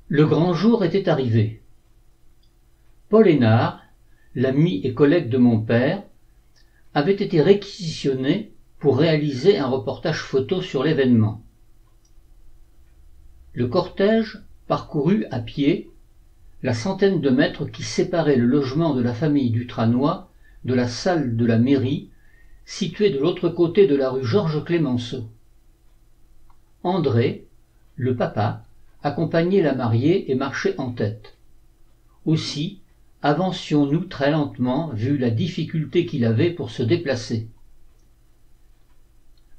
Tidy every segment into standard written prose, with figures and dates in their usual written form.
Le grand jour était arrivé. Paul Hénard, l'ami et collègue de mon père, avait été réquisitionné pour réaliser un reportage photo sur l'événement. Le cortège parcourut à pied la centaine de mètres qui séparaient le logement de la famille Dutranois de la salle de la mairie située de l'autre côté de la rue Georges Clemenceau. André, le papa, accompagnait la mariée et marchait en tête. Aussi avancions-nous très lentement vu la difficulté qu'il avait pour se déplacer.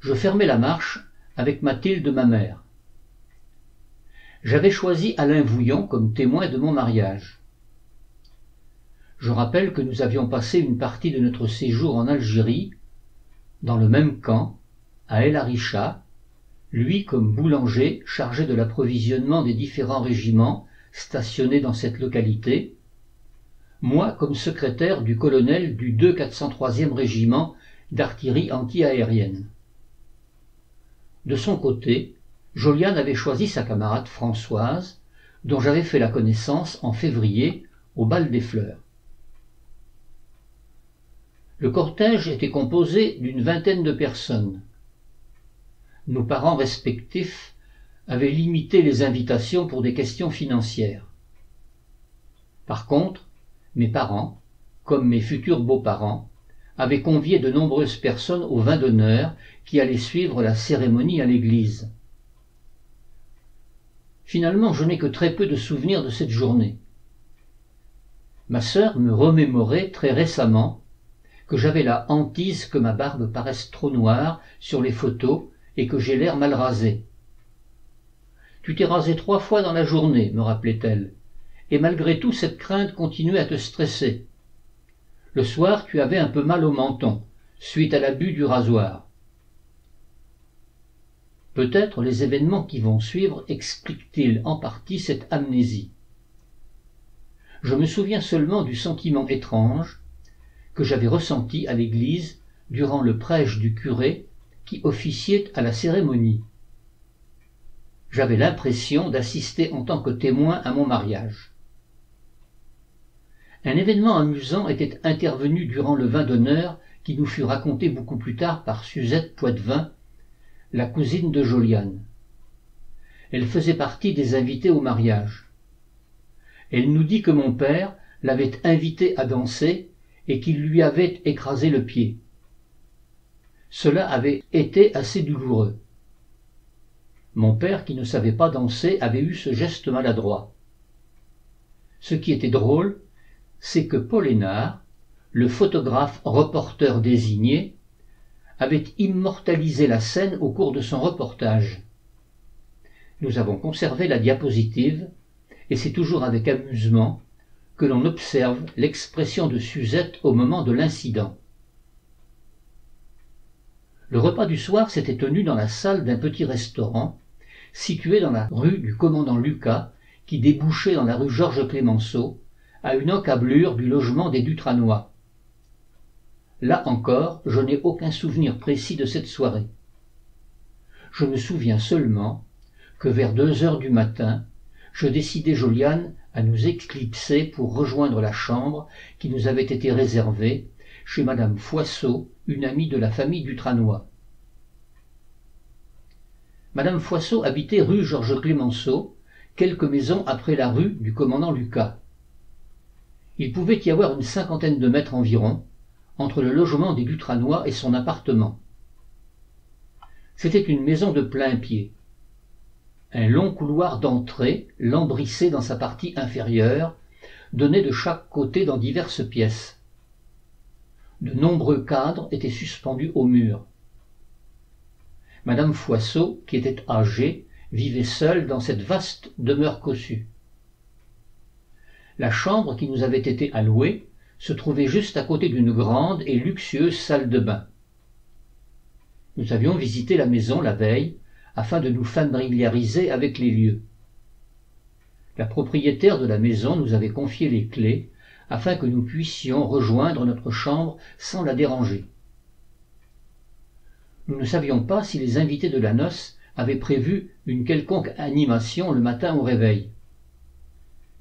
Je fermais la marche avec Mathilde, ma mère. J'avais choisi Alain Vouillon comme témoin de mon mariage. Je rappelle que nous avions passé une partie de notre séjour en Algérie, dans le même camp, à El Aricha, lui comme boulanger chargé de l'approvisionnement des différents régiments stationnés dans cette localité, moi comme secrétaire du colonel du 2 403e régiment d'artillerie anti-aérienne. De son côté, Joliane avait choisi sa camarade Françoise, dont j'avais fait la connaissance en février au bal des Fleurs. Le cortège était composé d'une vingtaine de personnes. Nos parents respectifs avaient limité les invitations pour des questions financières. Par contre, mes parents, comme mes futurs beaux-parents, avaient convié de nombreuses personnes au vin d'honneur qui allait suivre la cérémonie à l'église. Finalement, je n'ai que très peu de souvenirs de cette journée. Ma sœur me remémorait très récemment que j'avais la hantise que ma barbe paraisse trop noire sur les photos et que j'ai l'air mal rasé. « Tu t'es rasé 3 fois dans la journée, me rappelait-elle, et malgré tout cette crainte continuait à te stresser. Le soir, tu avais un peu mal au menton, suite à l'abus du rasoir. » Peut-être les événements qui vont suivre expliquent-ils en partie cette amnésie. Je me souviens seulement du sentiment étrange que j'avais ressenti à l'église durant le prêche du curé qui officiait à la cérémonie. J'avais l'impression d'assister en tant que témoin à mon mariage. Un événement amusant était intervenu durant le vin d'honneur qui nous fut raconté beaucoup plus tard par Suzette Poitvin, la cousine de Joliane. Elle faisait partie des invités au mariage. Elle nous dit que mon père l'avait invitée à danser et qu'il lui avait écrasé le pied. Cela avait été assez douloureux. Mon père, qui ne savait pas danser, avait eu ce geste maladroit. Ce qui était drôle, c'est que Paul Hénard, le photographe reporter désigné, avait immortalisé la scène au cours de son reportage. Nous avons conservé la diapositive, et c'est toujours avec amusement que l'on observe l'expression de Suzette au moment de l'incident. Le repas du soir s'était tenu dans la salle d'un petit restaurant, situé dans la rue du commandant Lucas, qui débouchait dans la rue Georges Clemenceau, à une encablure du logement des Dutranois. Là encore, je n'ai aucun souvenir précis de cette soirée. Je me souviens seulement que vers 2 heures du matin, je décidai Joliane à nous éclipser pour rejoindre la chambre qui nous avait été réservée chez madame Foisseau, une amie de la famille Dutranois. Madame Foisseau habitait rue Georges Clemenceau, quelques maisons après la rue du commandant Lucas. Il pouvait y avoir une 50aine de mètres environ entre le logement des Dutranois et son appartement. C'était une maison de plain-pied. Un long couloir d'entrée, lambrissé dans sa partie inférieure, donnait de chaque côté dans diverses pièces. De nombreux cadres étaient suspendus au mur. Madame Foisseau, qui était âgée, vivait seule dans cette vaste demeure cossue. La chambre qui nous avait été allouée se trouvait juste à côté d'une grande et luxueuse salle de bain. Nous avions visité la maison la veille afin de nous familiariser avec les lieux. La propriétaire de la maison nous avait confié les clés afin que nous puissions rejoindre notre chambre sans la déranger. Nous ne savions pas si les invités de la noce avaient prévu une quelconque animation le matin au réveil.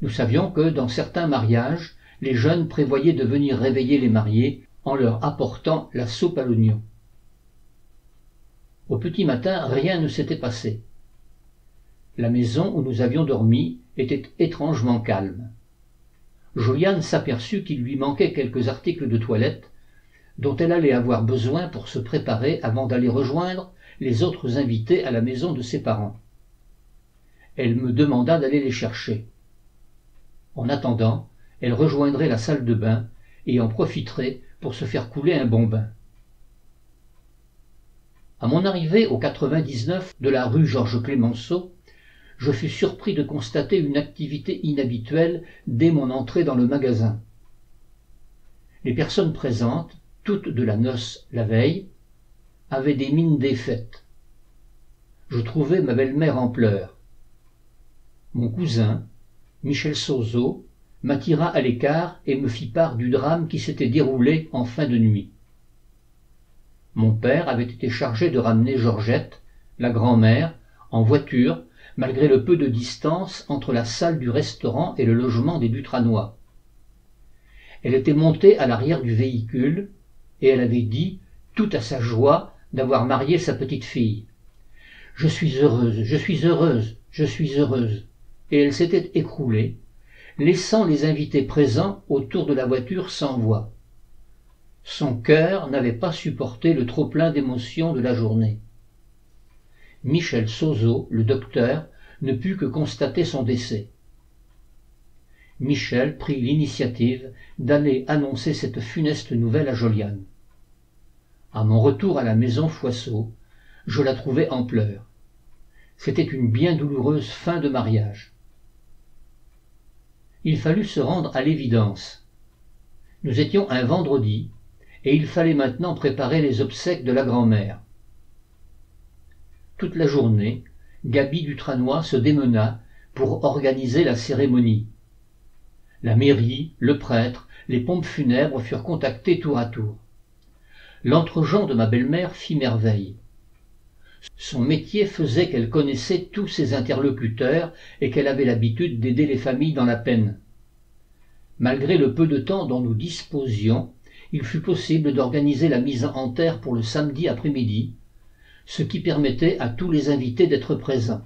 Nous savions que, dans certains mariages, les jeunes prévoyaient de venir réveiller les mariés en leur apportant la soupe à l'oignon. Au petit matin, rien ne s'était passé. La maison où nous avions dormi était étrangement calme. Joliane s'aperçut qu'il lui manquait quelques articles de toilette dont elle allait avoir besoin pour se préparer avant d'aller rejoindre les autres invités à la maison de ses parents. Elle me demanda d'aller les chercher. En attendant, elle rejoindrait la salle de bain et en profiterait pour se faire couler un bon bain. À mon arrivée au 99 de la rue Georges Clemenceau, je fus surpris de constater une activité inhabituelle dès mon entrée dans le magasin. Les personnes présentes, toutes de la noce la veille, avaient des mines défaites. Je trouvai ma belle-mère en pleurs. Mon cousin, Michel Sozo, m'attira à l'écart et me fit part du drame qui s'était déroulé en fin de nuit. Mon père avait été chargé de ramener Georgette, la grand-mère, en voiture, malgré le peu de distance entre la salle du restaurant et le logement des Dutranois. Elle était montée à l'arrière du véhicule et elle avait dit, tout à sa joie, d'avoir marié sa petite fille. « Je suis heureuse, je suis heureuse, je suis heureuse !» Et elle s'était écroulée, laissant les invités présents autour de la voiture sans voix. Son cœur n'avait pas supporté le trop-plein d'émotions de la journée. Michel Sozo, le docteur, ne put que constater son décès. Michel prit l'initiative d'aller annoncer cette funeste nouvelle à Joliane. À mon retour à la maison Foisseau, je la trouvai en pleurs. C'était une bien douloureuse fin de mariage. Il fallut se rendre à l'évidence. Nous étions un vendredi, et il fallait maintenant préparer les obsèques de la grand-mère. Toute la journée, Gaby Dutranois se démena pour organiser la cérémonie. La mairie, le prêtre, les pompes funèbres furent contactés tour à tour. L'entregent de ma belle-mère fit merveille. Son métier faisait qu'elle connaissait tous ses interlocuteurs et qu'elle avait l'habitude d'aider les familles dans la peine. Malgré le peu de temps dont nous disposions, il fut possible d'organiser la mise en terre pour le samedi après-midi, ce qui permettait à tous les invités d'être présents.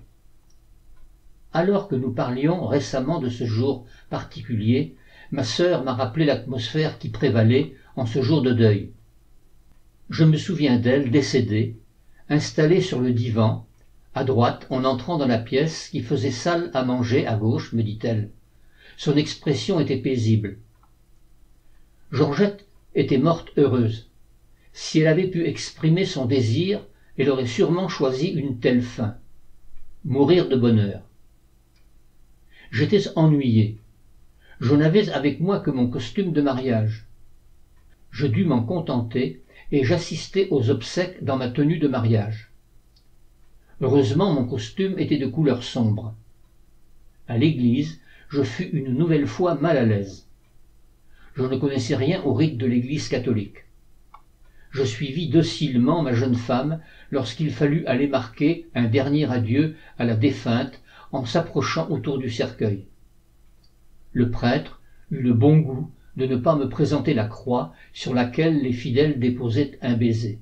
Alors que nous parlions récemment de ce jour particulier, ma sœur m'a rappelé l'atmosphère qui prévalait en ce jour de deuil. Je me souviens d'elle décédée, installée sur le divan, à droite en entrant dans la pièce qui faisait salle à manger à gauche, me dit-elle. Son expression était paisible. Georgette était morte heureuse. Si elle avait pu exprimer son désir, elle aurait sûrement choisi une telle fin. Mourir de bonheur. J'étais ennuyé. Je n'avais avec moi que mon costume de mariage. Je dus m'en contenter et j'assistai aux obsèques dans ma tenue de mariage. Heureusement, mon costume était de couleur sombre. À l'église, je fus une nouvelle fois mal à l'aise. Je ne connaissais rien aux rites de l'église catholique. Je suivis docilement ma jeune femme lorsqu'il fallut aller marquer un dernier adieu à la défunte en s'approchant autour du cercueil. Le prêtre eut le bon goût de ne pas me présenter la croix sur laquelle les fidèles déposaient un baiser.